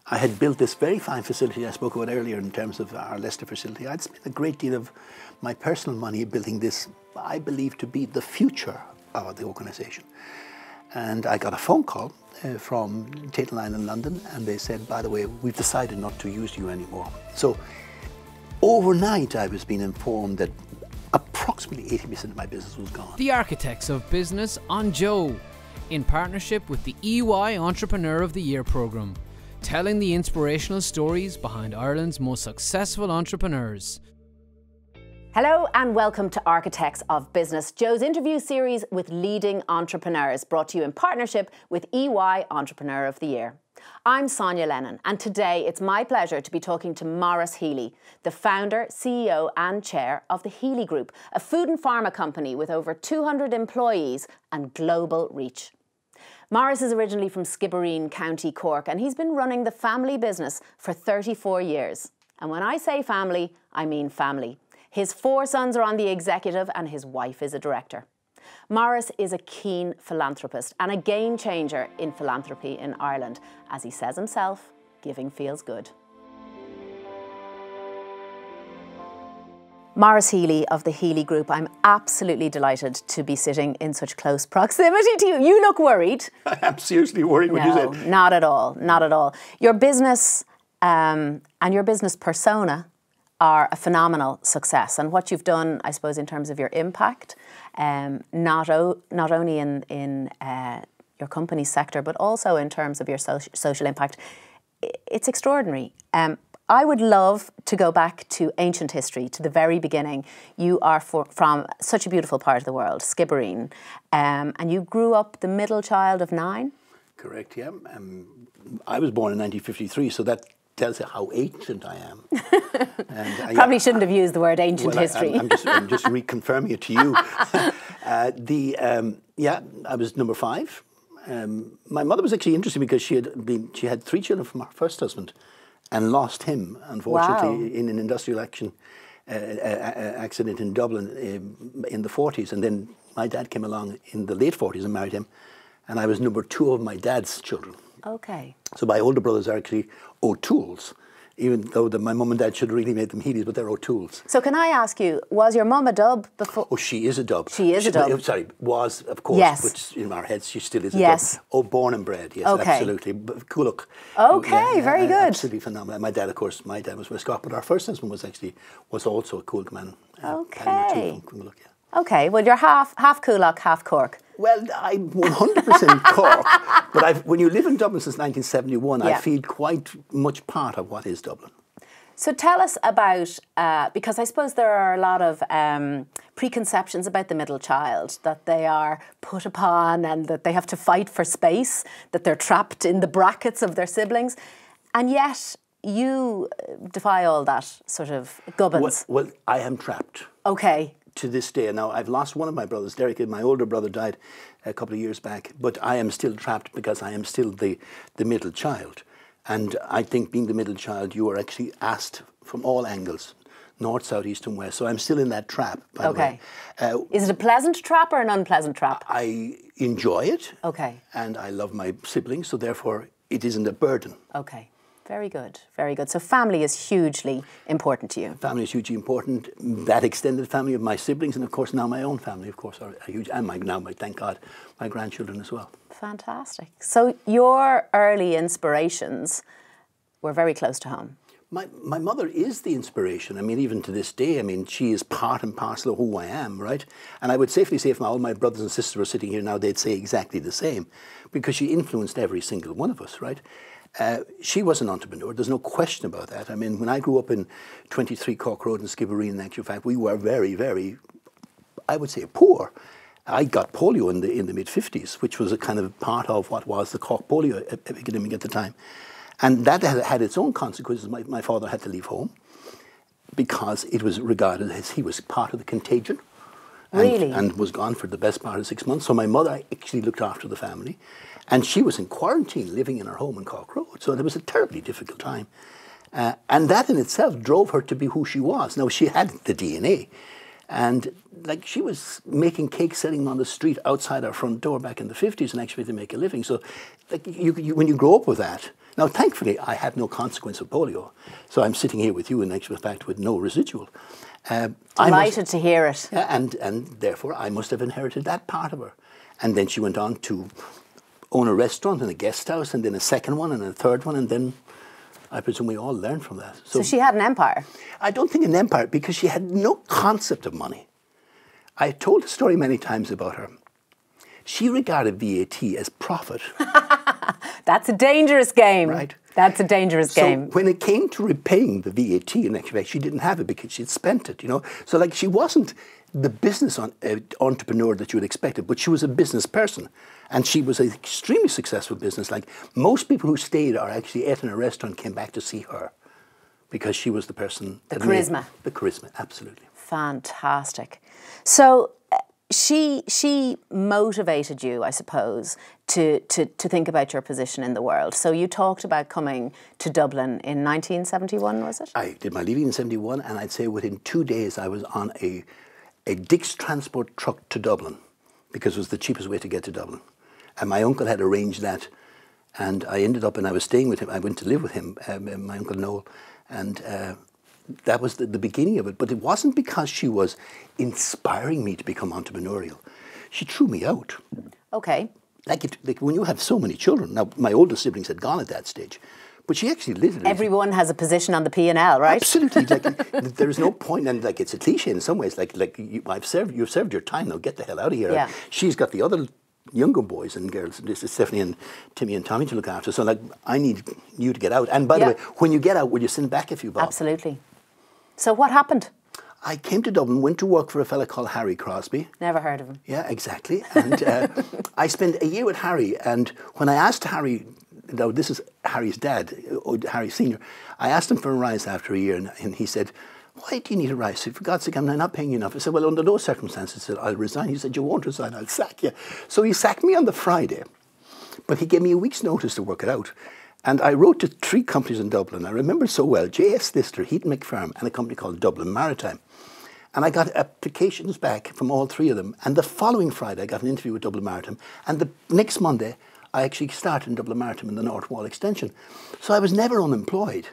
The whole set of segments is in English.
I had built this very fine facility I spoke about earlier in terms of our Leicester facility. I'd spent a great deal of my personal money building this, I believe to be the future of the organisation. And I got a phone call from Tate & Lyle in London, and they said, by the way, we've decided not to use you anymore. So overnight I was being informed that approximately 80% of my business was gone. The Architects of Business on JOE, in partnership with the EY Entrepreneur of the Year programme, telling the inspirational stories behind Ireland's most successful entrepreneurs. Hello and welcome to Architects of Business, JOE's interview series with leading entrepreneurs, brought to you in partnership with EY Entrepreneur of the Year. I'm Sonya Lennon, and today it's my pleasure to be talking to Maurice Healy, the founder, CEO and chair of the Healy Group, a food and pharma company with over 200 employees and global reach. Maurice is originally from Skibbereen, County Cork, and he's been running the family business for 34 years. And when I say family, I mean family. His 4 sons are on the executive and his wife is a director. Maurice is a keen philanthropist and a game changer in philanthropy in Ireland. As he says himself, giving feels good. Maurice Healy of the Healy Group, I'm absolutely delighted to be sitting in such close proximity to you. You look worried. I'm seriously worried when you No, said. not at all, not at all. Your business and your business persona are a phenomenal success. And what you've done, I suppose, in terms of your impact, not only in your company's sector, but also in terms of your social impact, it's extraordinary. I would love to go back to ancient history, to the very beginning. You are from such a beautiful part of the world, Skibbereen, and you grew up the middle child of 9? Correct, yeah. I was born in 1953, so that tells you how ancient I am. And Probably shouldn't have used the word ancient history. I'm just reconfirming it to you. I was number 5. My mother was actually interesting because she had 3 children from her first husband and lost him, unfortunately, in an industrial accident in Dublin in the 40s. And then my dad came along in the late 40s and married him. And I was number 2 of my dad's children. Okay. So my older brothers are actually O'Toole's, even though my mum and dad should have really made them Healy's, but they're O'Toole's. So can I ask you, was your mum a dub before? Oh, she is a dub. She is a dub. Sorry, was, of course, yes. Which in our heads she still is a yes. dub. Oh, born and bred, yes, okay. absolutely. Coolock. Okay, very good. Absolutely phenomenal. My dad, of course, was West Cork, but our first husband was also a Coolock man. Okay. Coolock, yeah. Okay, well, you're half Coolock, half Cork. Well, I'm 100% Cork, but when you live in Dublin since 1971, I feel quite much part of what is Dublin. So tell us about, because I suppose there are a lot of preconceptions about the middle child, that they are put upon and that they have to fight for space, that they're trapped in the brackets of their siblings, and yet you defy all that sort of gubbins. Well, I am trapped. Okay. To this day. Now, I've lost one of my brothers, Derek. My older brother died a couple of years back, but I am still trapped because I am still the middle child. And I think being the middle child, you are actually asked from all angles, north, south, east and west. So I'm still in that trap, by the way. Is it a pleasant trap or an unpleasant trap? I enjoy it. Okay. And I love my siblings, so therefore it isn't a burden. Okay. Very good, very good. So family is hugely important to you. Family is hugely important. That extended family of my siblings and, of course, now my own family, of course, are huge. And thank God, my grandchildren as well. Fantastic. So your early inspirations were very close to home. My mother is the inspiration. I mean, even to this day, I mean, she is part and parcel of who I am, right? And I would safely say if all my brothers and sisters were sitting here now, they'd say exactly the same because she influenced every single one of us, right? She was an entrepreneur, there's no question about that. I mean, when I grew up in 23 Cork Road in Skibbereen, in actual fact, we were very, very, I would say, poor. I got polio in the mid-50s, which was a kind of part of what was the Cork polio epidemic at the time. And that had its own consequences. My father had to leave home because it was regarded as he was part of the contagion. Really? And was gone for the best part of 6 months. So my mother actually looked after the family. And she was in quarantine, living in her home in Cork Road. So it was a terribly difficult time. And that in itself drove her to be who she was. Now, she had the DNA. And like she was making cakes, selling them on the street outside our front door back in the 50s and actually to make a living. So like when you grow up with that, Now, thankfully, I had no consequence of polio. So I'm sitting here with you, in actual fact, with no residual. Delighted to hear it. Yeah, and therefore, I must have inherited that part of her. And then she went on to own a restaurant and a guest house, and then a second one and a third one, and then I presume we all learned from that. So she had an empire? I don't think an empire, because she had no concept of money. I told the story many times about her. She regarded VAT as profit. That's a dangerous game. Right. That's a dangerous game. So when it came to repaying the VAT, in actual fact, she didn't have it because she'd spent it, you know. So like she wasn't the business entrepreneur that you would expect, but she was a business person. And she was an extremely successful business. Like most people who stayed or actually ate in a restaurant came back to see her because she was the person. The charisma. The charisma, absolutely. Fantastic. So she motivated you, I suppose, to think about your position in the world. So you talked about coming to Dublin in 1971, was it? I did my leaving in 71, and I'd say within 2 days I was on a Dick's transport truck to Dublin because it was the cheapest way to get to Dublin. And my uncle had arranged that, and I ended up, and I was staying with him. I went to live with him, my Uncle Noel, and that was the beginning of it. But it wasn't because she was inspiring me to become entrepreneurial. She threw me out. Okay. Like when you have so many children. Now, my older siblings had gone at that stage. But she actually literally... Everyone has a position on the P&L, right? Absolutely. Like, there is no point, and like it's a cliche in some ways. Like you've served your time. Now get the hell out of here. Yeah. She's got the other younger boys and girls. This is Stephanie and Timmy and Tommy to look after. So like, I need you to get out. And by the way, when you get out, will you send back a few bob? Absolutely. So what happened? I came to Dublin, went to work for a fella called Harry Crosby. Never heard of him. Yeah, exactly. And I spent a year with Harry. And when I asked Harry, now this is Harry's dad, Harry Senior, I asked him for a rise after a year, and he said, "Why do you need a rise?" I said, "For God's sake, I'm not paying you enough." I said, "Well, under those circumstances," I said, "I'll resign." He said, "You won't resign, I'll sack you." So he sacked me on the Friday, but he gave me a week's notice to work it out. And I wrote to 3 companies in Dublin. I remember so well, J.S. Lister, Heaton McFerm, and a company called Dublin Maritime. And I got applications back from all 3 of them. And the following Friday, I got an interview with Dublin Maritime. And the next Monday, I actually started in Dublin Maritime in the North Wall extension. So I was never unemployed.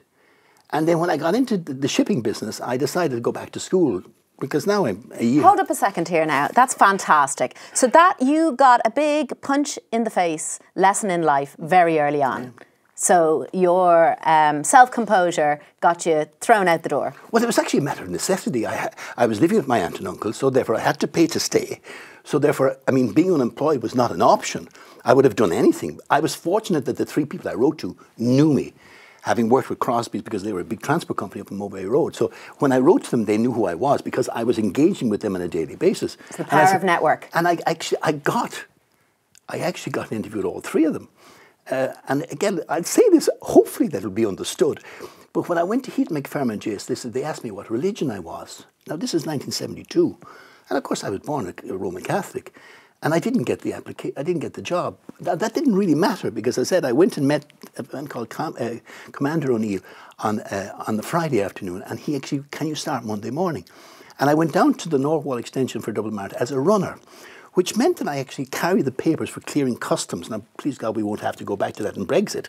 And then when I got into the shipping business, I decided to go back to school because now I'm a year. Hold up a second here now. That's fantastic. So that you got a big punch in the face lesson in life very early on. Yeah. So your self-composure got you thrown out the door. Well, it was actually a matter of necessity. I was living with my aunt and uncle, so therefore I had to pay to stay. So therefore, I mean, being unemployed was not an option. I would have done anything. I was fortunate that the 3 people I wrote to knew me, having worked with Crosby's because they were a big transport company up on Mowbray Road. So when I wrote to them, they knew who I was because I was engaging with them on a daily basis. It's the power of network. And I actually got an interview with all 3 of them. And again, I'd say this, hopefully that'll be understood. But when I went to Heaton McFerm and J.S. Lister, they asked me what religion I was. Now, this is 1972. And of course, I was born a Roman Catholic. And I didn't get the I didn't get the job. That didn't really matter because I said I went and met a man called Commander O'Neill on the Friday afternoon. And he actually, "Can you start Monday morning?" And I went down to the North Wall extension for Dublin Maritime as a runner, which meant that I actually carried the papers for clearing customs. Now, please God, we won't have to go back to that in Brexit.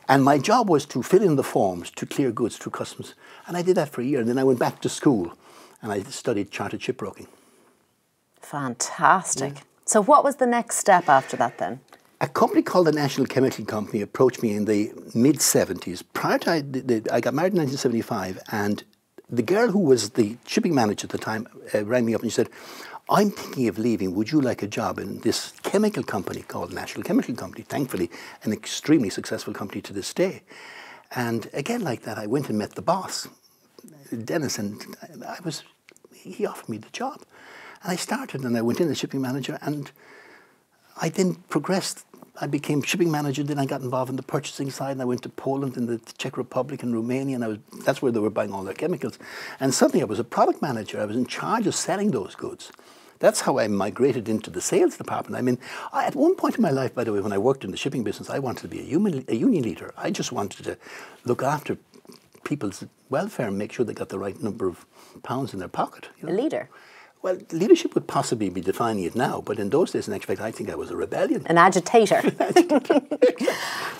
And my job was to fill in the forms to clear goods through customs. And I did that for a year. And then I went back to school and I studied chartered shipbroking. Fantastic. Yeah. So what was the next step after that then? A company called the National Chemical Company approached me in the mid-70s. Prior to I got married in 1975, and the girl who was the shipping manager at the time rang me up and she said, "I'm thinking of leaving. Would you like a job in this chemical company called National Chemical Company?" Thankfully, an extremely successful company to this day. And again, like that, I went and met the boss, Dennis, and he offered me the job. And I started, and I went in as shipping manager, and I then progressed. I became shipping manager, then I got involved in the purchasing side, and I went to Poland and the Czech Republic and Romania, and that's where they were buying all their chemicals. And suddenly I was a product manager. I was in charge of selling those goods. That's how I migrated into the sales department. I mean, at one point in my life, by the way, when I worked in the shipping business, I wanted to be a union leader. I just wanted to look after people's welfare and make sure they got the right number of pounds in their pocket. You know? A leader? Well, leadership would possibly be defining it now, but in those days, in actual fact, I think I was a rebellion. An agitator.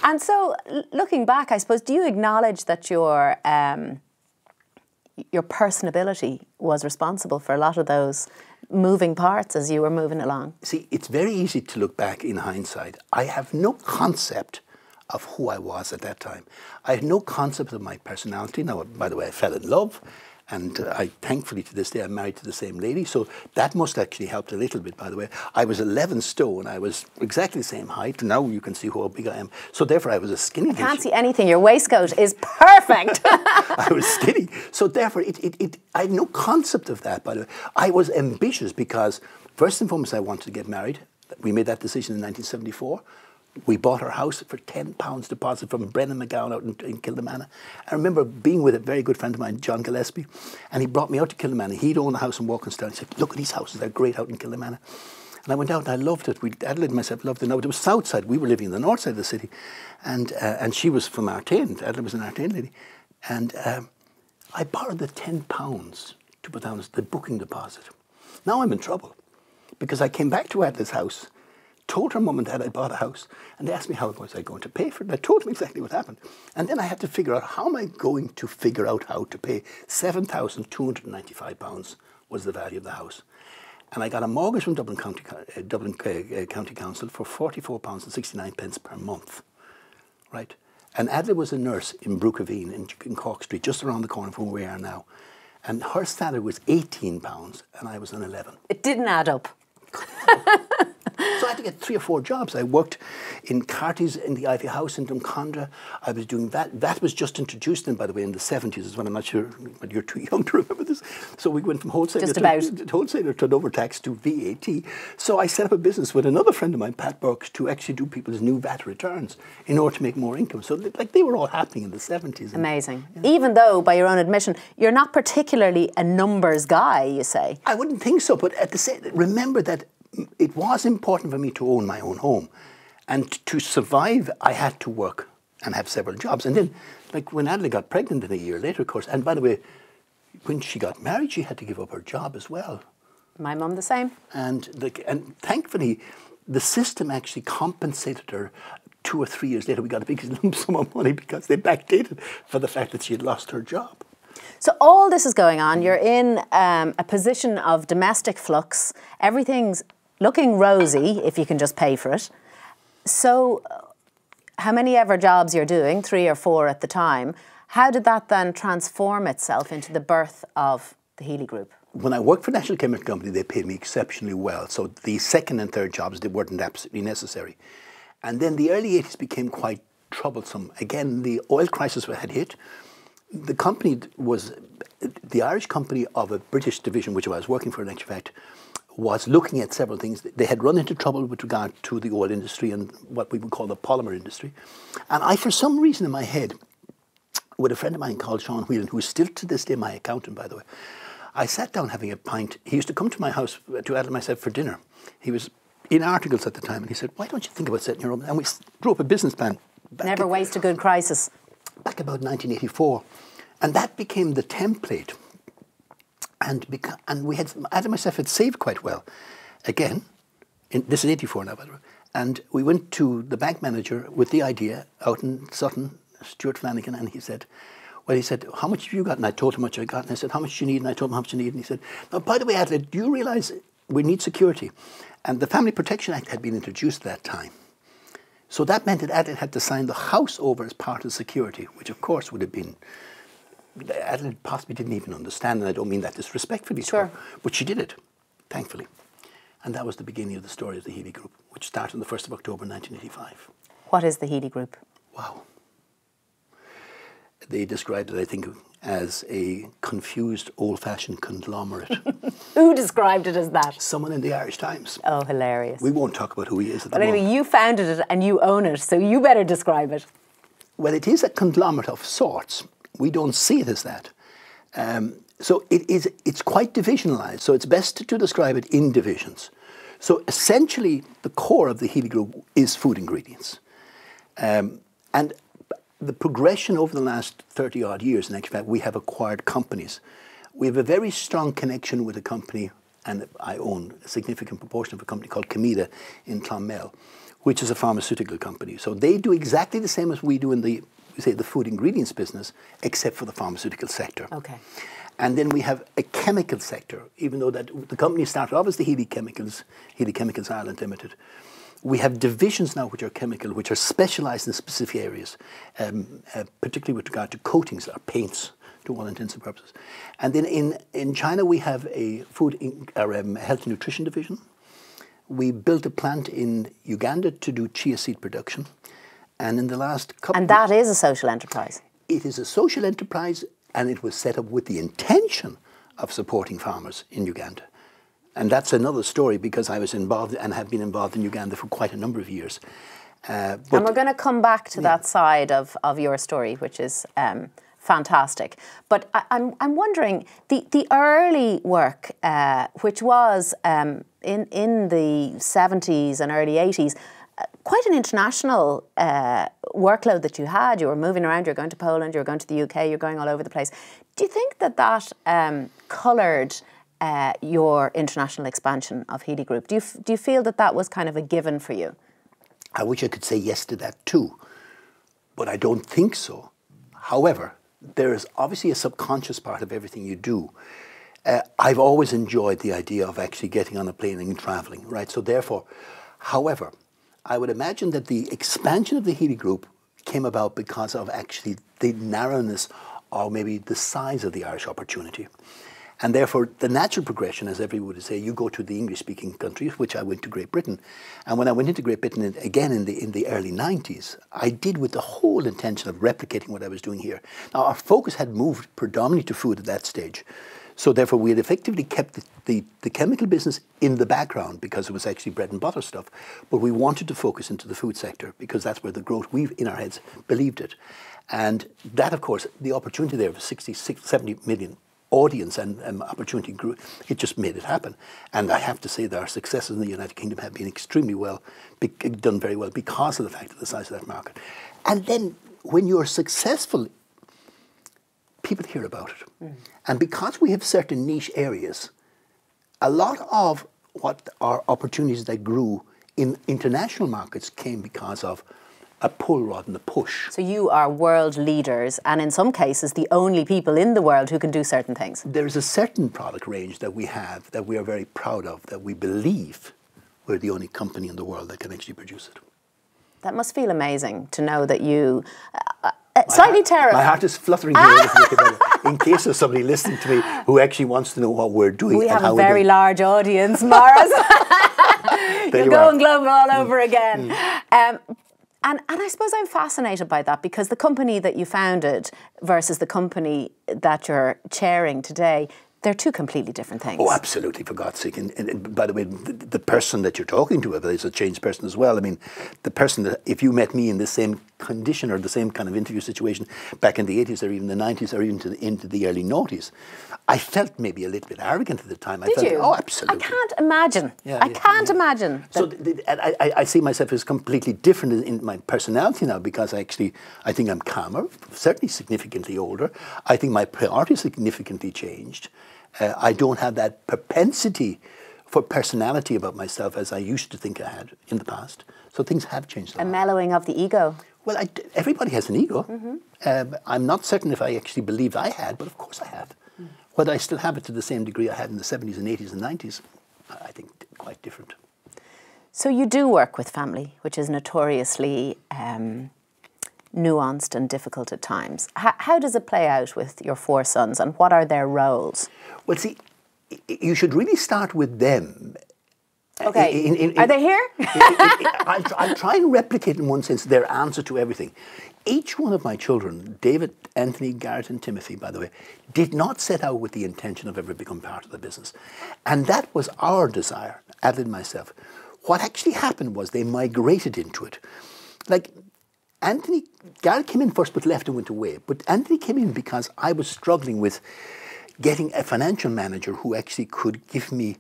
And so, looking back, I suppose, do you acknowledge that your personability was responsible for a lot of those moving parts as you were moving along? See, it's very easy to look back in hindsight. I have no concept of who I was at that time. I had no concept of my personality. Now, by the way, I fell in love, and thankfully to this day, I'm married to the same lady, so that must actually help a little bit, by the way. I was 11 stone, I was exactly the same height, now you can see how big I am. So therefore, I was a skinny. I can't see anything, your waistcoat is perfect. I was skinny, so therefore, I had no concept of that, by the way. I was ambitious because, first and foremost, I wanted to get married. We made that decision in 1974. We bought our house for £10 deposit from Brennan McGowan out in Kildamanagh. I remember being with a very good friend of mine, John Gillespie, and he brought me out to Kildamanagh. He'd owned a house in Walkinstown. He said, look at these houses, they're great out in Kildamanagh. And I went out and I loved it. Adelaide and myself loved it. Now, it was south side. We were living in the north side of the city. And she was from Artane. Adelaide was an Artane lady. And I borrowed the £10 to put down as the booking deposit. Now I'm in trouble because I came back to Adelaide's house, told her mum and dad I bought a house, and they asked me how was I going to pay for it. And I told them exactly what happened. And then I had to figure out, how am I going to figure out how to pay £7,295 was the value of the house. And I got a mortgage from Dublin County Council for £44.69 per month, right? And Adelaide was a nurse in Brookaveen in Cork Street, just around the corner from where we are now. And her salary was £18 and I was on 11. It didn't add up. So I had to get 3 or 4 jobs. I worked in Carty's in the Ivy House in Drumcondra. I was doing that. That was just introduced in, by the way, in the 70s as well. I'm not sure, but you're too young to remember this. So we went from wholesaler turnover tax to VAT. So I set up a business with another friend of mine, Pat Burke, to actually do people's new VAT returns in order to make more income. So like they were all happening in the 70s. Amazing. Yeah. Even though, by your own admission, you're not particularly a numbers guy, you say. I wouldn't think so, but at the same, remember that it was important for me to own my own home. And to survive, I had to work and have several jobs. And then, like when Adelaide got pregnant a year later, of course, and by the way, when she got married, she had to give up her job as well. My mum the same. And thankfully, the system actually compensated her. 2 or 3 years later, we got a big lump sum of money because they backdated for the fact that she had lost her job. So all this is going on. You're in a position of domestic flux. Everything's looking rosy if you can just pay for it. So how many ever jobs you're doing, 3 or 4 at the time, how did that then transform itself into the birth of the Healy Group? When I worked for National Chemical Company, they paid me exceptionally well. So the second and third jobs, they weren't absolutely necessary. And then the early 80s became quite troublesome. Again, the oil crisis had hit. The company was the Irish company of a British division, which I was working for in actual fact, was looking at several things. They had run into trouble with regard to the oil industry and what we would call the polymer industry. And I, for some reason in my head, with a friend of mine called Sean Whelan, who is still to this day my accountant, by the way, I sat down having a pint. He used to come to my house to Adelaide and myself for dinner. He was in articles at the time, and he said, why don't you think about setting your own? And we drew up a business plan. Never waste a good crisis. Back about 1984. And that became the template. And we had, Adam and myself had saved quite well. Again, this is 84 now, by the way. And we went to the bank manager with the idea out in Sutton, Stuart Flanagan, and he said, how much have you got? And I told him how much I got. And I said, how much do you need? And I told him how much you need. And he said, now, by the way, Adelaide, do you realise we need security? And the Family Protection Act had been introduced at that time. So that meant that Adelaide had to sign the house over as part of security, which of course would have been, Adelaide possibly didn't even understand, and I don't mean that disrespectfully to her, but she did it, thankfully. And that was the beginning of the story of the Healy Group, which started on the 1st of October 1985. What is the Healy Group? Wow. They described it, I think, as a confused, old-fashioned conglomerate. Who described it as that? Someone in the Irish Times. Oh, hilarious. We won't talk about who he is at the moment. But anyway, you founded it and you own it, so you better describe it. Well, it is a conglomerate of sorts. We don't see it as that. So it's quite divisionalized. So it's best to describe it in divisions. So essentially, the core of the Healy Group is food ingredients. And the progression over the last 30-odd years, in actual fact, we have acquired companies. We have a very strong connection with a company and I own a significant proportion of a company called Comida in Clonmel, which is a pharmaceutical company. So they do exactly the same as we do in the food ingredients business, except for the pharmaceutical sector. Okay. And then we have a chemical sector, even though that the company started off as the Healy Chemicals Ireland Limited. We have divisions now which are chemical, which are specialised in specific areas, particularly with regard to coatings or paints, to all intents and purposes. And then in China we have a health and nutrition division. We built a plant in Uganda to do chia seed production. And in the last couple And that is a social enterprise? It is a social enterprise, and it was set up with the intention of supporting farmers in Uganda. And that's another story, because I was involved and have been involved in Uganda for quite a number of years. And we're going to come back to that side of your story, which is fantastic. But I'm wondering, the early work, which was in the 70s and early 80s, quite an international workload that you had. You were moving around, you're going to Poland, you're going to the UK, you're going all over the place. Do you think that coloured your international expansion of Healy Group? Do you feel that was kind of a given for you? I wish I could say yes to that too, but I don't think so. However, there is obviously a subconscious part of everything you do. I've always enjoyed the idea of actually getting on a plane and travelling, right? So therefore, however, I would imagine that the expansion of the Healy Group came about because of actually the narrowness or maybe the size of the Irish opportunity. And therefore, the natural progression, as everyone would say, you go to the English-speaking countries, which I went to Great Britain. And when I went into Great Britain, again in the early 90s, I did with the whole intention of replicating what I was doing here. Now, our focus had moved predominantly to food at that stage. So therefore, we had effectively kept the chemical business in the background because it was actually bread and butter stuff. But we wanted to focus into the food sector because that's where the growth, we've in our heads believed it. And that, of course, the opportunity there of 70 million audience and opportunity grew, it just made it happen. And I have to say that our successes in the United Kingdom have been extremely well, done very well because of the fact of the size of that market. And then when you're successful, people hear about it. Mm. And because we have certain niche areas, a lot of what our opportunities that grew in international markets came because of a pull rather than a push. So you are world leaders and in some cases the only people in the world who can do certain things. There is a certain product range that we have that we are very proud of, that we believe we're the only company in the world that can actually produce it. That must feel amazing to know that you... slightly terrible. My heart is fluttering here in case there's somebody listening to me who actually wants to know what we're doing. We have a very large audience, Maurice. You're going global all over again. And I suppose I'm fascinated by that because the company that you founded versus the company that you're chairing today, they're two completely different things. Oh, absolutely, for God's sake. And by the way, the person that you're talking to is a changed person as well. I mean, the person that, if you met me in the same condition or the same kind of interview situation back in the 80s or even the 90s or even into the early noughties, I felt maybe a little bit arrogant at the time. Did you? Oh, absolutely. I can't imagine. I can't imagine. So I see myself as completely different in my personality now because I think I'm calmer, certainly significantly older. I think my priorities significantly changed. I don't have that propensity for personality about myself as I used to think I had in the past. So things have changed a lot. A mellowing of the ego. Well, everybody has an ego. Mm-hmm. I'm not certain if I actually believed I had, but of course I have. Mm. Whether I still have it to the same degree I had in the 70s and 80s and 90s, I think quite different. So you do work with family, which is notoriously nuanced and difficult at times. How does it play out with your four sons and what are their roles? Well, see, you should really start with them. Okay, are they here? I'll try and replicate in one sense their answer to everything. Each one of my children, David, Anthony, Garrett and Timothy, by the way, did not set out with the intention of ever becoming part of the business. And that was our desire, Adelaide and myself. What actually happened was they migrated into it. Like, Garrett came in first but left and went away. But Anthony came in because I was struggling with getting a financial manager who actually could give me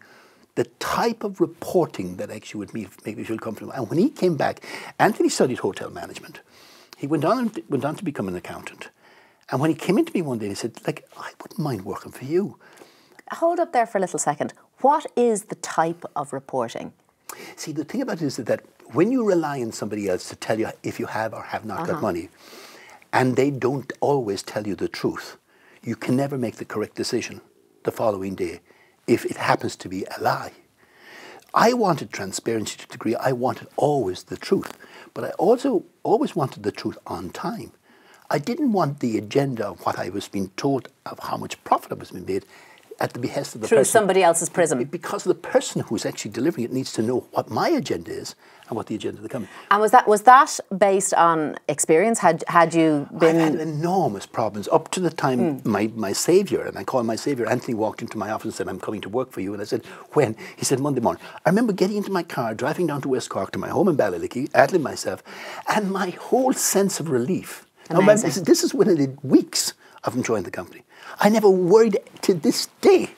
the type of reporting that actually would make me feel comfortable. And when he came back, Anthony studied hotel management. He went on to become an accountant. And when he came into me one day, he said, like, I wouldn't mind working for you. Hold up there for a little second. What is the type of reporting? See, the thing about it is that when you rely on somebody else to tell you if you have or have not got money, and they don't always tell you the truth, you can never make the correct decision the following day if it happens to be a lie. I wanted transparency to a degree. I wanted always the truth. But I also always wanted the truth on time. I didn't want the agenda of what I was being told of how much profit was being made at the behest of the person. Through somebody else's prism. Because the person who's actually delivering it needs to know what my agenda is and what the agenda of the company. And was that based on experience? Had you been... I've had enormous problems up to the time my saviour, and I call him my saviour, Anthony, walked into my office and said, I'm coming to work for you. And I said, when? He said, Monday morning. I remember getting into my car, driving down to West Cork to my home in Ballylickey, Adlin myself, and my whole sense of relief. Now, this is within weeks of enjoying the company. I never worried to this day.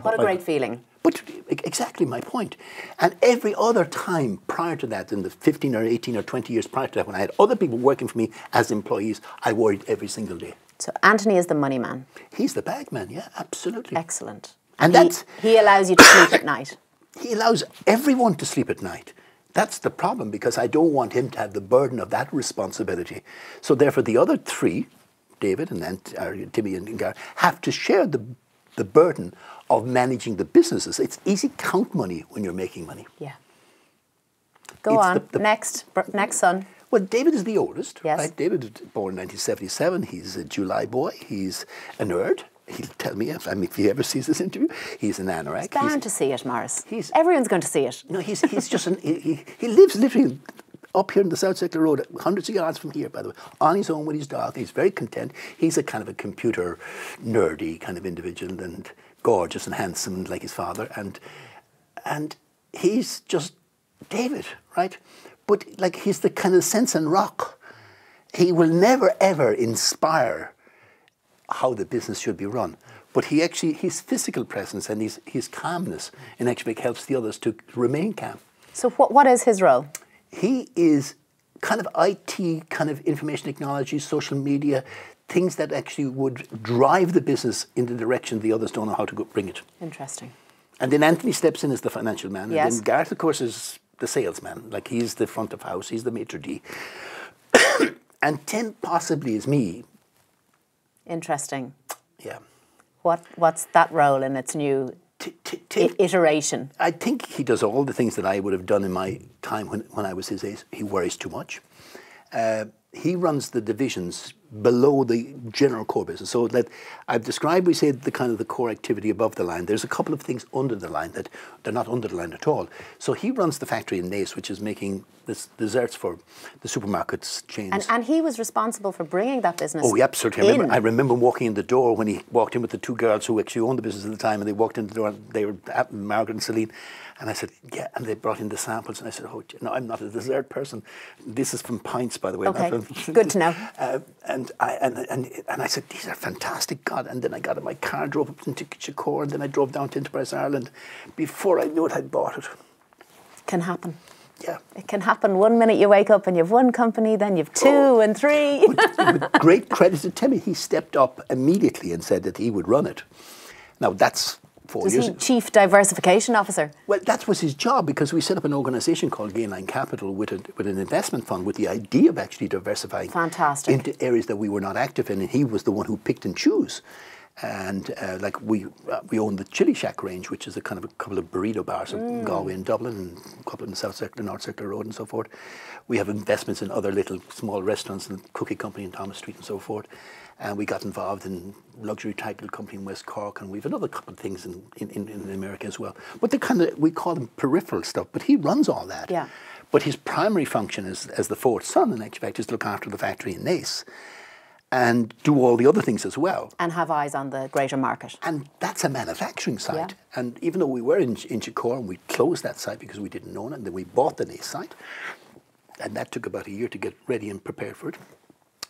What a great feeling. But exactly my point. And every other time prior to that, in the 15 or 18 or 20 years prior to that, when I had other people working for me as employees, I worried every single day. So Anthony is the money man. He's the bag man, yeah, absolutely. Excellent. And he allows you to sleep at night. He allows everyone to sleep at night. That's the problem, because I don't want him to have the burden of that responsibility. So therefore the other three, David and then Timmy and Gar, have to share the burden of managing the businesses. It's easy to count money when you're making money. Yeah. Go on. Next son. Well, David is the oldest. Yes. Right? David was born in 1977. He's a July boy. He's a nerd. He'll tell me if he ever sees this interview. He's an anorak. He's bound to see it, Maurice. Everyone's going to see it. No, he's just he lives literally up here in the South Sector Road, hundreds of yards from here, by the way, on his own with his dog. He's very content. He's a kind of a computer nerdy kind of individual, and gorgeous and handsome like his father, and he's just David, right? But like, he's the kind of sense and rock. He will never ever inspire how the business should be run, but his physical presence and his calmness in actually helps the others to remain calm. So what is his role? He is kind of IT, kind of information technology, social media, things that actually would drive the business in the direction the others don't know how to bring it. Interesting. And then Anthony steps in as the financial man. Yes. And then Gareth, of course, is the salesman. Like, he's the front of house, he's the maitre d'. And Tim possibly is me. Interesting. Yeah. What's that role in its new iteration? I think he does all the things that I would have done in my time when I was his age. He worries too much. He runs the divisions below the general core business. So that I've described, we say, the kind of the core activity above the line. There's a couple of things under the line that they're not under the line at all. So he runs the factory in Naas, which is making desserts for the supermarkets chains. And he was responsible for bringing that business. Oh, yeah, absolutely. I remember walking in the door when he walked in with the two girls who actually owned the business at the time, and they walked in the door, and they were Margaret and Celine. And I said, yeah, and they brought in the samples, and I said, oh, no, I'm not a dessert person. This is from Pints, by the way. Okay, good to know. And I said, these are fantastic, God. And then I got in my car, drove up into Chicore, and then I drove down to Enterprise Ireland. Before I knew it, I'd bought it. Can happen. Yeah. It can happen. 1 minute you wake up and you've one company, then you've two and three. With great credit to Timmy, he stepped up immediately and said that he would run it. Now, that's 4 years. Was he Chief Diversification Officer? Well, that was his job, because we set up an organisation called Greenline Capital with an investment fund with the idea of actually diversifying into areas that we were not active in, and he was the one who picked and chose. And like we own the Chili Shack range, which is a kind of a couple of burrito bars in Galway and Dublin, and a couple in the South Sector, North Sector Road, and so forth. We have investments in other little small restaurants and cookie company in Thomas Street and so forth. And we got involved in luxury title company in West Cork, and we've another couple of things in America as well. But they we call them peripheral stuff. But he runs all that. Yeah. But his primary function as the fourth son, in actual fact, is to look after the factory in Naas and do all the other things as well. And have eyes on the greater market. And that's a manufacturing site. Yeah. And even though we were in Chicore, and we closed that site because we didn't own it, and then we bought the Naas site, and that took about a year to get ready and prepared for it.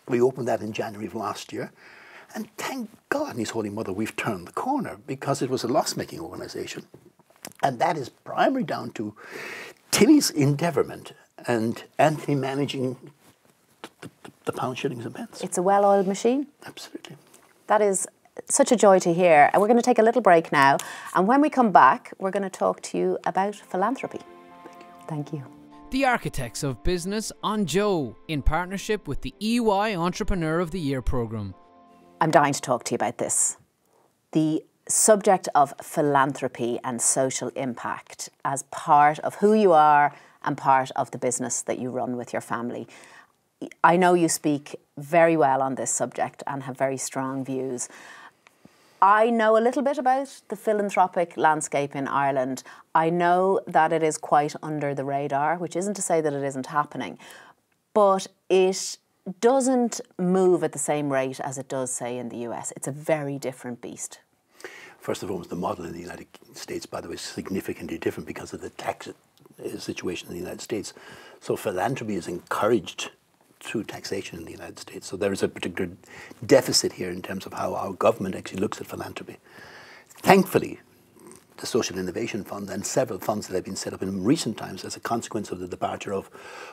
We opened that in January of last year, and thank God and His Holy Mother, we've turned the corner, because it was a loss-making organisation. And that is primarily down to Timmy's endeavourment and Anthony managing the pound, shillings and pence. It's a well-oiled machine. Absolutely. That is such a joy to hear. And we're going to take a little break now. And when we come back, we're going to talk to you about philanthropy. Thank you. The Architects of Business on Joe, in partnership with the EY Entrepreneur of the Year programme. I'm dying to talk to you about this. The subject of philanthropy and social impact as part of who you are and part of the business that you run with your family. I know you speak very well on this subject and have very strong views. I know a little bit about the philanthropic landscape in Ireland. I know that it is quite under the radar, which isn't to say that it isn't happening, but it doesn't move at the same rate as it does, say, in the US. It's a very different beast. First of all, the model in the United States, by the way, is significantly different because of the tax situation in the United States. So philanthropy is encouraged through taxation in the United States. So there is a particular deficit here in terms of how our government actually looks at philanthropy. Thankfully, the Social Innovation Fund and several funds that have been set up in recent times as a consequence of the departure of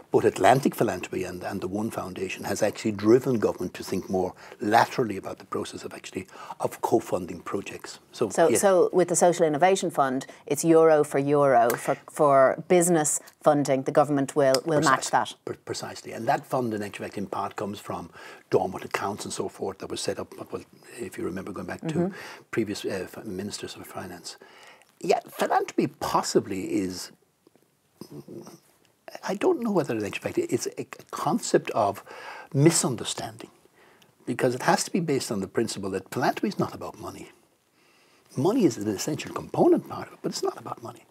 both Atlantic Philanthropy and the One Foundation has actually driven government to think more laterally about the process of co-funding projects. So with the Social Innovation Fund, it's euro for business funding. The government will match that. Precisely. And that fund in actual fact in part comes from dormant accounts and so forth that was set up, well, if you remember, going back to previous ministers of finance. Yeah, philanthropy possibly is, I don't know whether in actual fact it's a concept of misunderstanding, because it has to be based on the principle that philanthropy is not about money. Money is an essential component part of it, but it's not about money.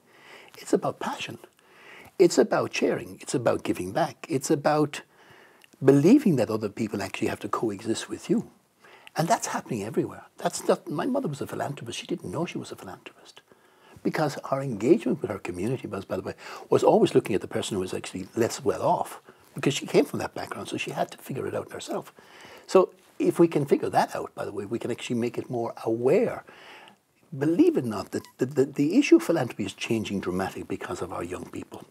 It's about passion. It's about sharing. It's about giving back. It's about believing that other people actually have to coexist with you. And that's happening everywhere. That's not, my mother was a philanthropist. She didn't know she was a philanthropist, because our engagement with our community, by the way, was always looking at the person who was actually less well off, because she came from that background, so she had to figure it out herself. So if we can figure that out, by the way, we can actually make it more aware. Believe it or not, the issue of philanthropy is changing dramatically because of our young people.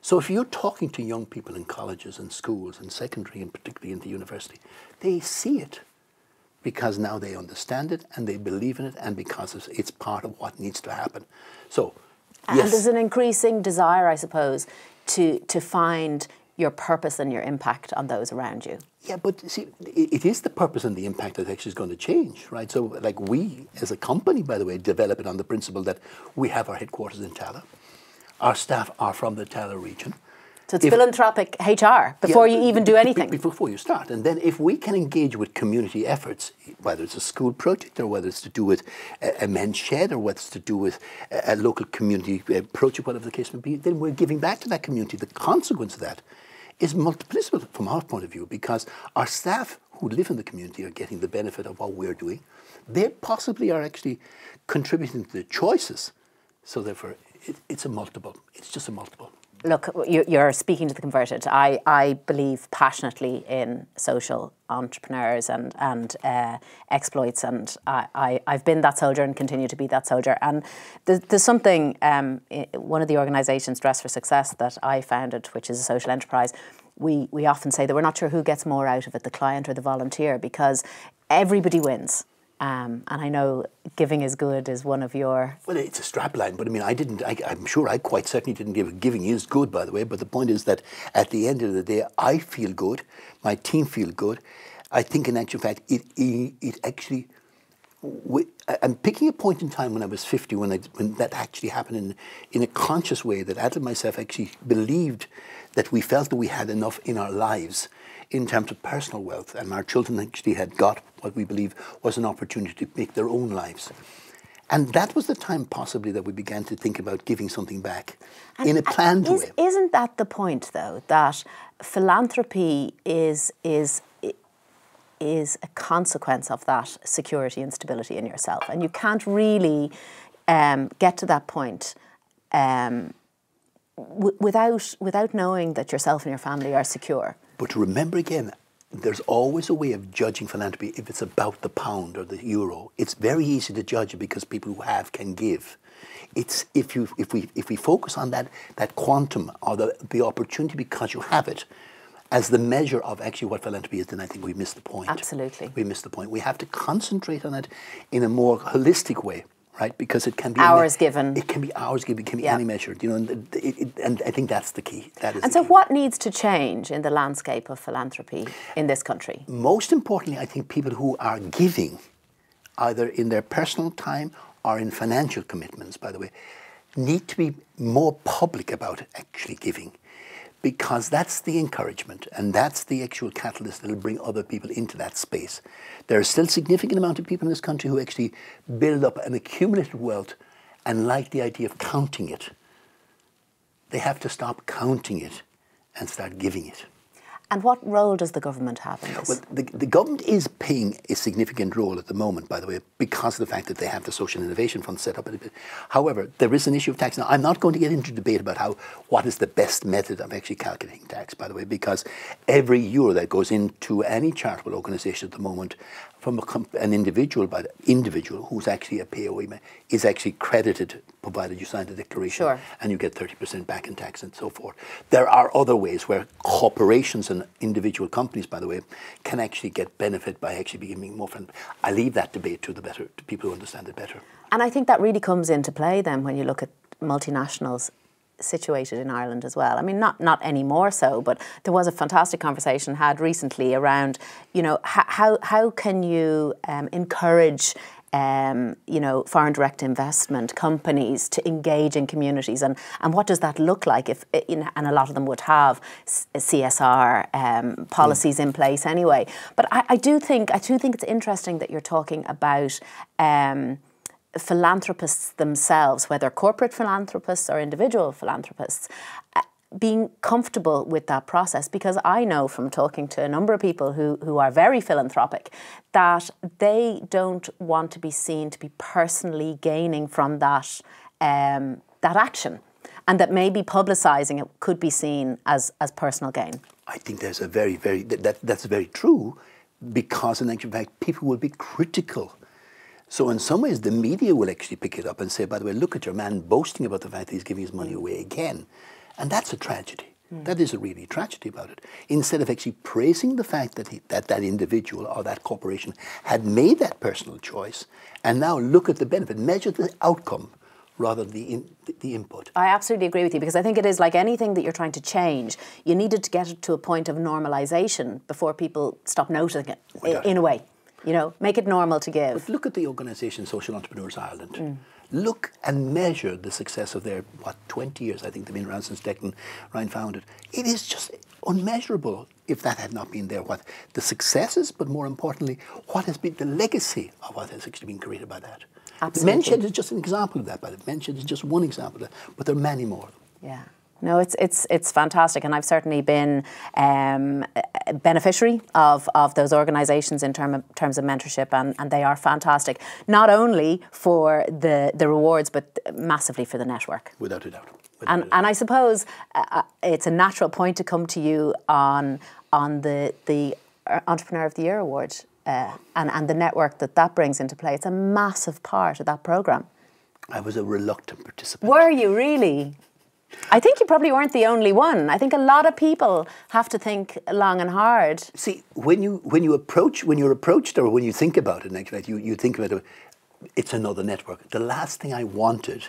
So if you're talking to young people in colleges and schools and secondary and particularly into university, they see it, because now they understand it and they believe in it, and because it's part of what needs to happen. So, yes. And there's an increasing desire, I suppose, to find your purpose and your impact on those around you. Yeah, but see, it is the purpose and the impact that actually is going to change, right? So, like, we as a company, by the way, develop it on the principle that we have our headquarters in Tallaght. Our staff are from the Tallaght region. So it's philanthropic HR before you even do anything. Before you start. And then if we can engage with community efforts, whether it's a school project or whether it's to do with a men's shed or whether it's to do with a local community project, whatever the case may be, then we're giving back to that community. The consequence of that is multiplicable from our point of view, because our staff who live in the community are getting the benefit of what we're doing. They possibly are actually contributing to the choices. So therefore, it's a multiple. It's just a multiple. Look, you're speaking to the converted. I believe passionately in social entrepreneurs and exploits, and I've been that soldier and continue to be that soldier. And there's something, one of the organisations, Dress for Success, that I founded, which is a social enterprise, we often say that we're not sure who gets more out of it, the client or the volunteer, because everybody wins. And I know giving is good is one of your... Well, it's a strapline, but I mean, I'm sure I quite certainly didn't give giving is good, by the way, but the point is that at the end of the day, I feel good, my team feel good. I think in actual fact, it actually... I'm picking a point in time when I was 50, when that actually happened in a conscious way, that Adel and myself actually believed that we felt that we had enough in our lives in terms of personal wealth, and our children actually had got what we believe was an opportunity to make their own lives. And that was the time possibly that we began to think about giving something back in a planned way. Isn't that the point, though, that philanthropy is a consequence of that security and stability in yourself, and you can't really get to that point without knowing that yourself and your family are secure. But remember again, there's always a way of judging philanthropy if it's about the pound or the euro. It's very easy to judge it because people who have can give. It's if we focus on that quantum or the opportunity because you have it, as the measure of actually what philanthropy is, then I think we missed the point. Absolutely. We missed the point. We have to concentrate on it in a more holistic way, right? Because it can be hours given. It can be hours given. It can be any measured. You know, and I think that's the key. That is. And so, what needs to change in the landscape of philanthropy in this country? Most importantly, I think people who are giving, either in their personal time or in financial commitments, by the way, need to be more public about actually giving, because that's the encouragement and that's the actual catalyst that will bring other people into that space. There are still a significant amount of people in this country who actually build up an accumulated wealth and like the idea of counting it. They have to stop counting it and start giving it. And what role does the government have in this? Well, the government is playing a significant role at the moment, by the way, because of the fact that they have the Social Innovation Fund set up. However, there is an issue of tax. Now, I'm not going to get into debate about what is the best method of actually calculating tax, by the way, because every euro that goes into any charitable organisation at the moment from an individual, who's actually a POE is actually credited, provided you sign the declaration, and you get 30% back in tax and so forth. There are other ways where corporations and individual companies, by the way, can actually get benefit by actually being more friendly. I leave that debate to people who understand it better. And I think that really comes into play then when you look at multinationals situated in Ireland as well. I mean, not any more so, but there was a fantastic conversation had recently around, you know, how can you encourage you know, foreign direct investment companies to engage in communities, and what does that look like if, and a lot of them would have CSR policies in place anyway. But I do think it's interesting that you're talking about philanthropists themselves, whether corporate philanthropists or individual philanthropists, being comfortable with that process, because I know from talking to a number of people who are very philanthropic that they don't want to be seen to be personally gaining from that action, and that maybe publicising it could be seen as personal gain. I think there's a that's very true, because in actual fact people will be critical. So in some ways the media will actually pick it up and say, by the way, look at your man boasting about the fact that he's giving his money away again. And that's a tragedy. That is a really tragedy about it. Instead of actually praising the fact that that individual or that corporation had made that personal choice, and now look at the benefit, measure the outcome rather than the input. I absolutely agree with you, because I think it is like anything that you're trying to change. You needed to get it to a point of normalisation before people stop noticing it, in a way. You know, make it normal to give. But look at the organisation Social Entrepreneurs Ireland. Look and measure the success of their, 20 years, I think they've been around since Declan Ryan founded. It is just unmeasurable if that had not been there. What the successes, but more importantly, what has been the legacy of what has actually been created by that. Absolutely. Menshed is just an example of that, by the way. Menshed is just one example of that, but there are many more. Yeah. No, it's fantastic, and I've certainly been a beneficiary of those organisations in terms of mentorship, and they are fantastic, not only for the rewards, but massively for the network. Without a doubt. And I suppose it's a natural point to come to you on the Entrepreneur of the Year award and the network that brings into play. It's a massive part of that programme. I was a reluctant participant. Were you really? I think you probably weren't the only one. I think a lot of people have to think long and hard. See, when you're approached, or when you think about it, you think about it, it's another network. The last thing I wanted,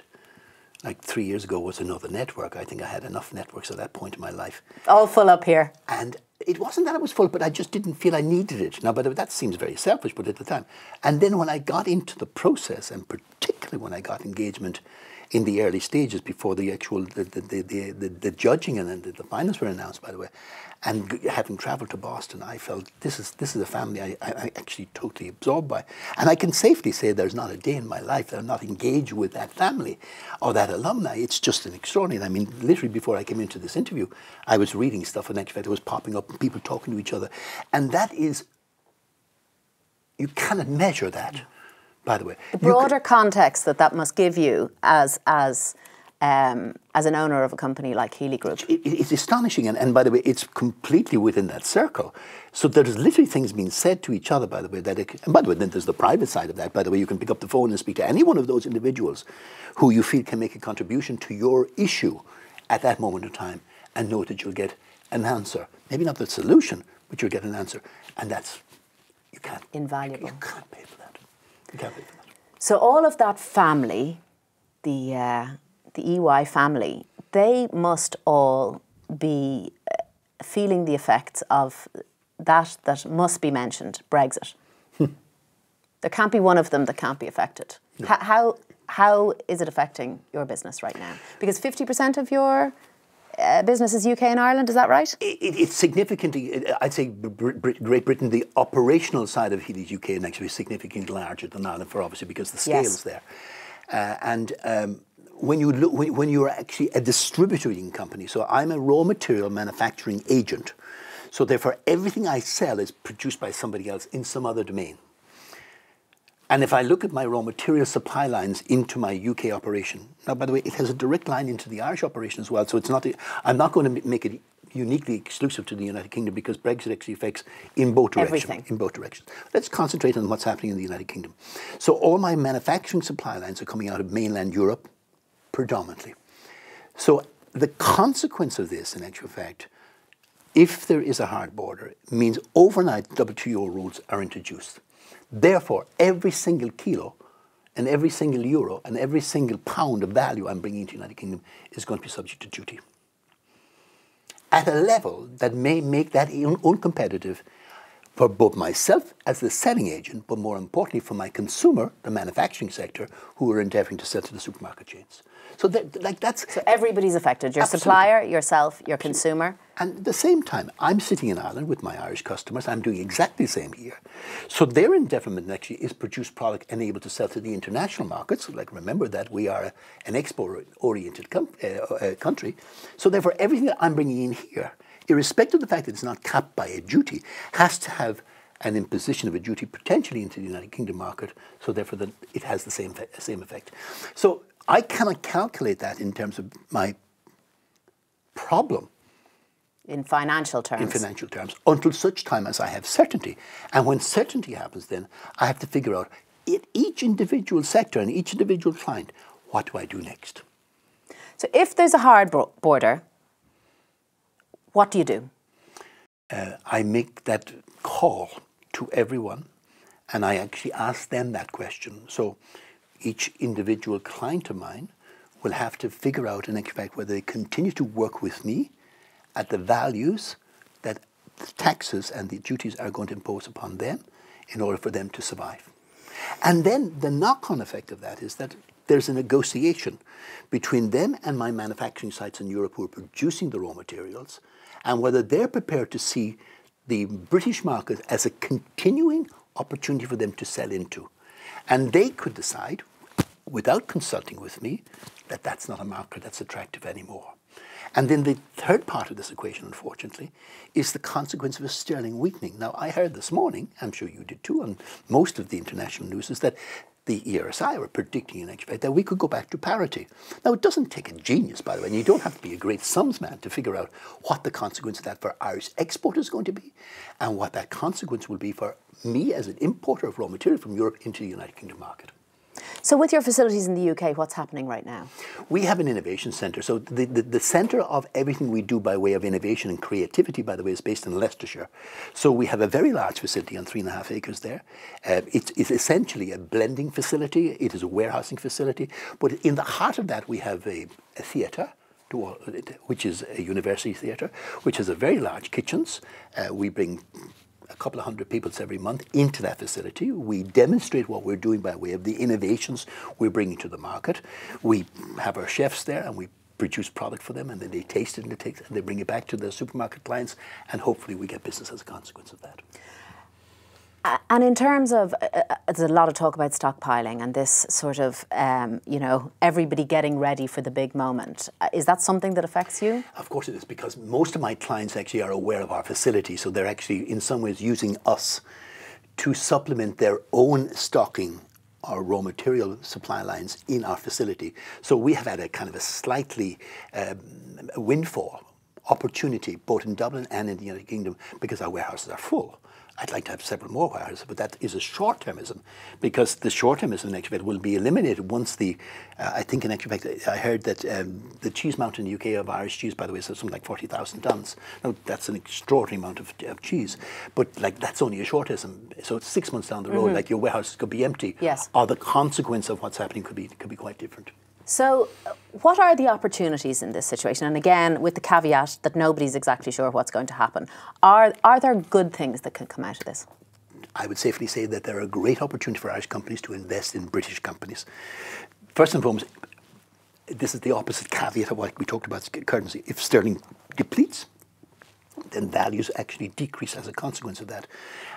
like 3 years ago, was another network. I think I had enough networks at that point in my life. All full up here. And it wasn't that I was full, but I just didn't feel I needed it. Now, but that seems very selfish, but at the time. And then when I got into the process, and particularly when I got engagement in the early stages before the actual the judging and the finals were announced, by the way, and having travelled to Boston, I felt this is a family I actually totally absorbed by, and I can safely say there's not a day in my life that I'm not engaged with that family or that alumni. It's just an extraordinary. I mean, literally before I came into this interview, I was reading stuff, and actually it was popping up, and people talking to each other, and that is, you cannot measure that. By the way, the broader context that must give you as an owner of a company like Healy Group. It's astonishing, and by the way, it's completely within that circle. So there's literally things being said to each other, by the way, and by the way, then there's the private side of that. By the way, you can pick up the phone and speak to any one of those individuals who you feel can make a contribution to your issue at that moment of time, and know that you'll get an answer. Maybe not the solution, but you'll get an answer. And that's, you can't. Invaluable. You can't pay for that. You can't pay for that. So all of that family, the EY family, they must all be feeling the effects of that must be mentioned, Brexit. There can't be one of them that can't be affected. No. How is it affecting your business right now? Because 50% of your business is UK and Ireland, is that right? It's significantly, I'd say Great Britain, the operational side of Healy's UK is actually significantly larger than Ireland, for obviously because the scale's there. When you're actually a distributing company, so I'm a raw material manufacturing agent, so therefore everything I sell is produced by somebody else in some other domain. And if I look at my raw material supply lines into my UK operation, now by the way, it has a direct line into the Irish operation as well, so it's not, I'm not going to make it uniquely exclusive to the United Kingdom because Brexit actually affects in both directions. Everything. In both directions. Let's concentrate on what's happening in the United Kingdom. So all my manufacturing supply lines are coming out of mainland Europe, predominantly. So the consequence of this, in actual fact, if there is a hard border, means overnight WTO rules are introduced. Therefore, every single kilo and every single euro and every single pound of value I'm bringing into the United Kingdom is going to be subject to duty. At a level that may make that uncompetitive for both myself as the selling agent, but more importantly for my consumer, the manufacturing sector, who are endeavouring to sell to the supermarket chains. So So everybody's affected. Your Absolutely. Supplier, yourself, your consumer. And at the same time, I'm sitting in Ireland with my Irish customers. I'm doing exactly the same here. So their endeavourment actually is produce product and able to sell to the international markets. Like, remember that we are an export-oriented country. So therefore, everything that I'm bringing in here, irrespective of the fact that it's not capped by a duty, has to have an imposition of a duty potentially into the United Kingdom market. So therefore, that it has the same effect. So I cannot calculate that in terms of my problem. In financial terms. In financial terms, until such time as I have certainty. And when certainty happens, then I have to figure out in each individual sector and each individual client, what do I do next? So if there's a hard border, what do you do? I make that call to everyone and I actually ask them that question. So each individual client of mine will have to figure out and expect whether they continue to work with me at the values that the taxes and the duties are going to impose upon them in order for them to survive. And then the knock-on effect of that is that there's a negotiation between them and my manufacturing sites in Europe who are producing the raw materials and whether they're prepared to see the British market as a continuing opportunity for them to sell into. And they could decide, without consulting with me, that that's not a market that's attractive anymore. And then the third part of this equation, unfortunately, is the consequence of a sterling weakening. Now, I heard this morning, I'm sure you did too, and most of the international news is that the ERSI were predicting in expect that we could go back to parity. Now, it doesn't take a genius, by the way, and you don't have to be a great sums man to figure out what the consequence of that for Irish export is going to be and what that consequence will be for me as an importer of raw material from Europe into the United Kingdom market. So with your facilities in the UK, what's happening right now? We have an innovation centre. So the centre of everything we do by way of innovation and creativity, by the way, is based in Leicestershire. So we have a very large facility on 3.5 acres there. It's essentially a blending facility. It is a warehousing facility. But in the heart of that, we have a theatre, which is a university theatre, which has a very large kitchens. We bring a couple of hundred people every month into that facility. We demonstrate what we're doing by way of the innovations we're bringing to the market. We have our chefs there and we produce product for them and then they taste it and they bring it back to their supermarket clients and hopefully we get business as a consequence of that. And in terms of, there's a lot of talk about stockpiling and this sort of, you know, everybody getting ready for the big moment. Is that something that affects you? Of course it is, because most of my clients actually are aware of our facility, so they're actually in some ways using us to supplement their own stocking or raw material supply lines in our facility. So we have had a kind of a slightly windfall opportunity both in Dublin and in the United Kingdom because our warehouses are full. I'd like to have several more warehouses, but that is a short-termism, because the short-termism in actual fact will be eliminated once the, I think in actual fact, I heard that the cheese mountain in the UK of Irish cheese, by the way, is something like 40,000 tonnes. Now, that's an extraordinary amount of cheese, but like that's only a shortism. So it's 6 months down the road, like your warehouses could be empty, Yes. or the consequence of what's happening could be quite different. So what are the opportunities in this situation? And again, with the caveat that nobody's exactly sure what's going to happen. Are there good things that can come out of this? I would safely say that there are great opportunities for Irish companies to invest in British companies. First and foremost, this is the opposite caveat of what we talked about currency. If sterling depletes, then values actually decrease as a consequence of that.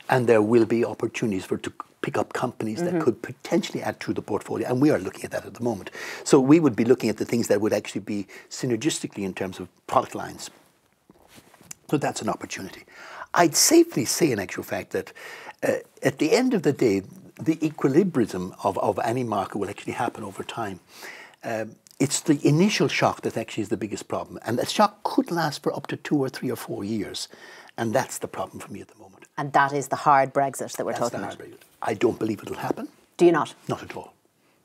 And there will be opportunities to pick up companies that could potentially add to the portfolio. And we are looking at that at the moment. So we would be looking at the things that would actually be synergistically in terms of product lines. So that's an opportunity. I'd safely say in actual fact that at the end of the day, the equilibrium of any market will actually happen over time. It's the initial shock that actually is the biggest problem. And that shock could last for up to 2 or 3 or 4 years. And that's the problem for me at the moment. And that is the hard Brexit that we're talking about. I don't believe it'll happen. Do you not? Not at all.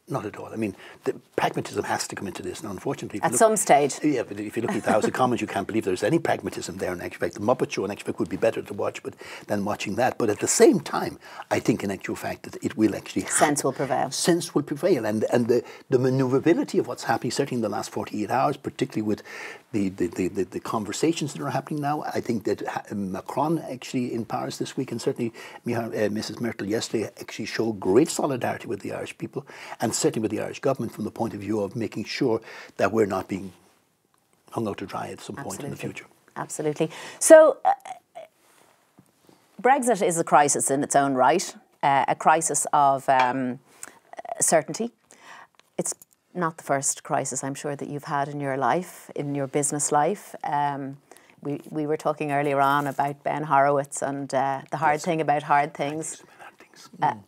Not at all. I mean, the pragmatism has to come into this, and unfortunately, at some stage. Yeah, but if you look at the House of Commons, you can't believe there's any pragmatism there. In actual fact, the Muppet Show in actual fact would be better to watch, than watching that. But at the same time, I think in actual fact that it will actually happen. Sense will prevail. Sense will prevail, and the manoeuvrability of what's happening, certainly in the last 48 hours, particularly with the conversations that are happening now. I think that Macron actually in Paris this week, and certainly Mrs. Merkel yesterday, actually showed great solidarity with the Irish people, and certainly with the Irish government from the point of view of making sure that we're not being hung out to dry at some point in the future. Absolutely. So Brexit is a crisis in its own right, a crisis of certainty. It's not the first crisis, I'm sure, that you've had in your life, in your business life. We were talking earlier on about Ben Horowitz and the hard thing about hard things.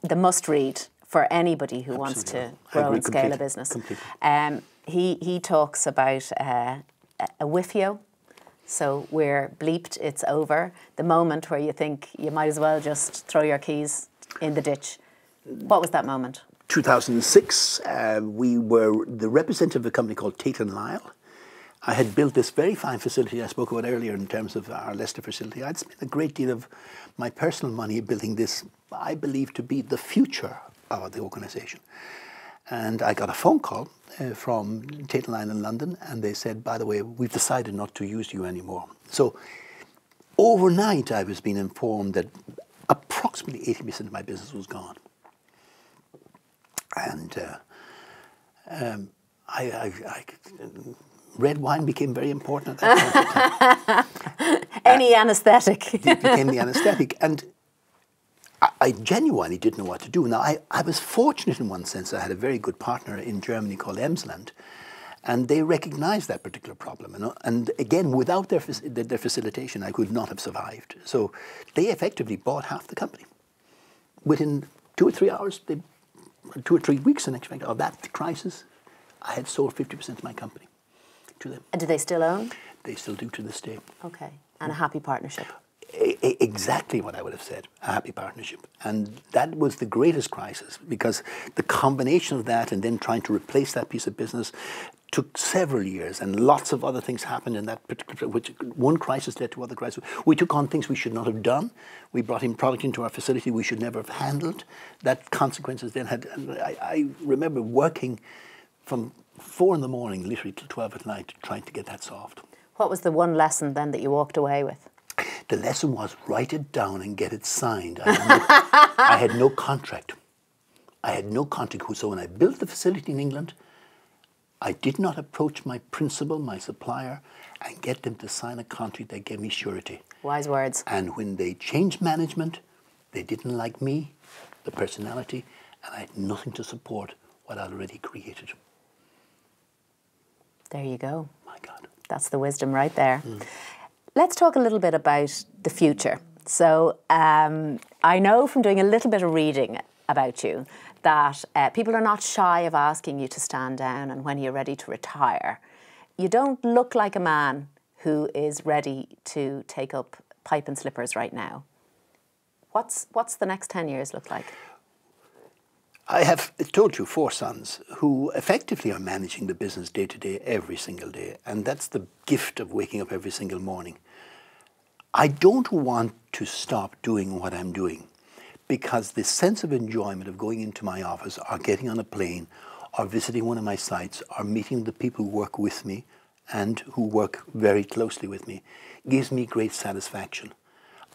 The must-read for anybody who wants to grow and scale a business. He talks about a whiffio. So we're bleeped, it's over. The moment where you think you might as well just throw your keys in the ditch. What was that moment? 2006, we were the representative of a company called Tate & Lyle. I had built this very fine facility I spoke about earlier in terms of our Leicester facility. I'd spent a great deal of my personal money building this, I believe to be the future of the organisation. And I got a phone call from Tate & Lyle in London, and they said, by the way, we've decided not to use you anymore. So overnight I was being informed that approximately 80% of my business was gone. And red wine became very important at that point. Any anaesthetic. It became the anaesthetic. And I genuinely didn't know what to do. Now, I was fortunate in one sense. I had a very good partner in Germany called Emsland, and they recognized that particular problem. And again, without their facilitation, I could not have survived. So they effectively bought half the company. Within 2 or 3 hours, 2 or 3 weeks in actual fact of that crisis, I had sold 50% of my company to them. And do they still own? They still do to this day. Okay. And a happy partnership. Exactly what I would have said, a happy partnership. And that was the greatest crisis, because the combination of that and then trying to replace that piece of business took several years, and lots of other things happened in that particular, which one crisis led to other crises. We took on things we should not have done. We brought in product into our facility we should never have handled. That consequences then had, and I remember working from 4 in the morning, literally till 12 at night, trying to get that solved. What was the one lesson then that you walked away with? The lesson was write it down and get it signed. I had no contract. I had no contract. So when I built the facility in England, I did not approach my principal, my supplier, and get them to sign a contract that gave me surety. Wise words. And when they changed management, they didn't like me, the personality, and I had nothing to support what I'd already created. There you go. My God. That's the wisdom right there. Let's talk a little bit about the future. So I know from doing a little bit of reading about you that people are not shy of asking you to stand down and when you're ready to retire. You don't look like a man who is ready to take up pipe and slippers right now. What's the next 10 years look like? I have told you 4 sons who effectively are managing the business day to day, every single day. And that's the gift of waking up every single morning. I don't want to stop doing what I'm doing because the sense of enjoyment of going into my office or getting on a plane or visiting one of my sites or meeting the people who work with me and who work very closely with me gives me great satisfaction.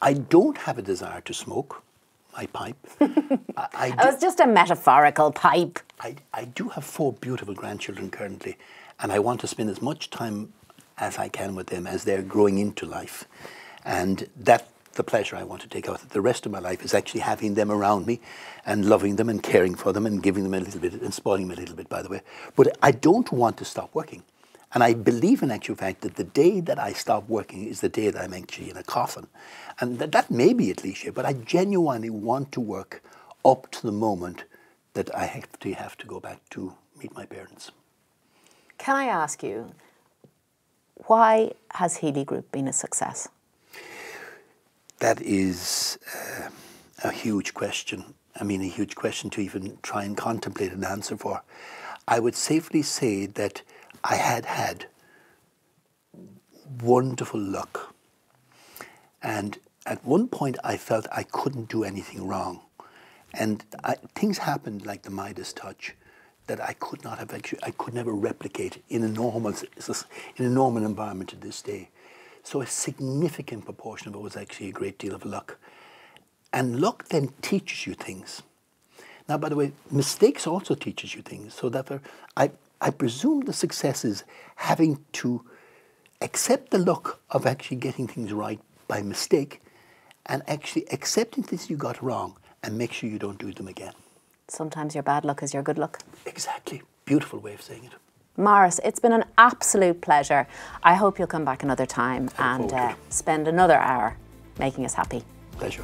I don't have a desire to smoke my pipe. It was just a metaphorical pipe. I do have 4 beautiful grandchildren currently, and I want to spend as much time as I can with them as they're growing into life. And that's the pleasure I want to take out. The rest of my life is actually having them around me and loving them and caring for them and giving them a little bit and spoiling them a little bit, by the way. But I don't want to stop working. And I believe in actual fact that the day that I stop working is the day that I'm actually in a coffin. And that may be a cliche, but I genuinely want to work up to the moment that I have to go back to meet my parents. Can I ask you, why has Healy Group been a success? That is a huge question. I mean, a huge question to even try and contemplate an answer for. I would safely say that I had wonderful luck. And at one point I felt I couldn't do anything wrong. And things happened like the Midas touch that I could not have I could never replicate in a normal environment to this day. So a significant proportion of it was actually a great deal of luck. And luck then teaches you things. Now, by the way, mistakes also teaches you things. So that I presume the success is having to accept the luck of actually getting things right by mistake and actually accepting things you got wrong and make sure you don't do them again. Sometimes your bad luck is your good luck. Exactly. Beautiful way of saying it. Maurice, it's been an absolute pleasure. I hope you'll come back another time and spend another hour making us happy. Pleasure.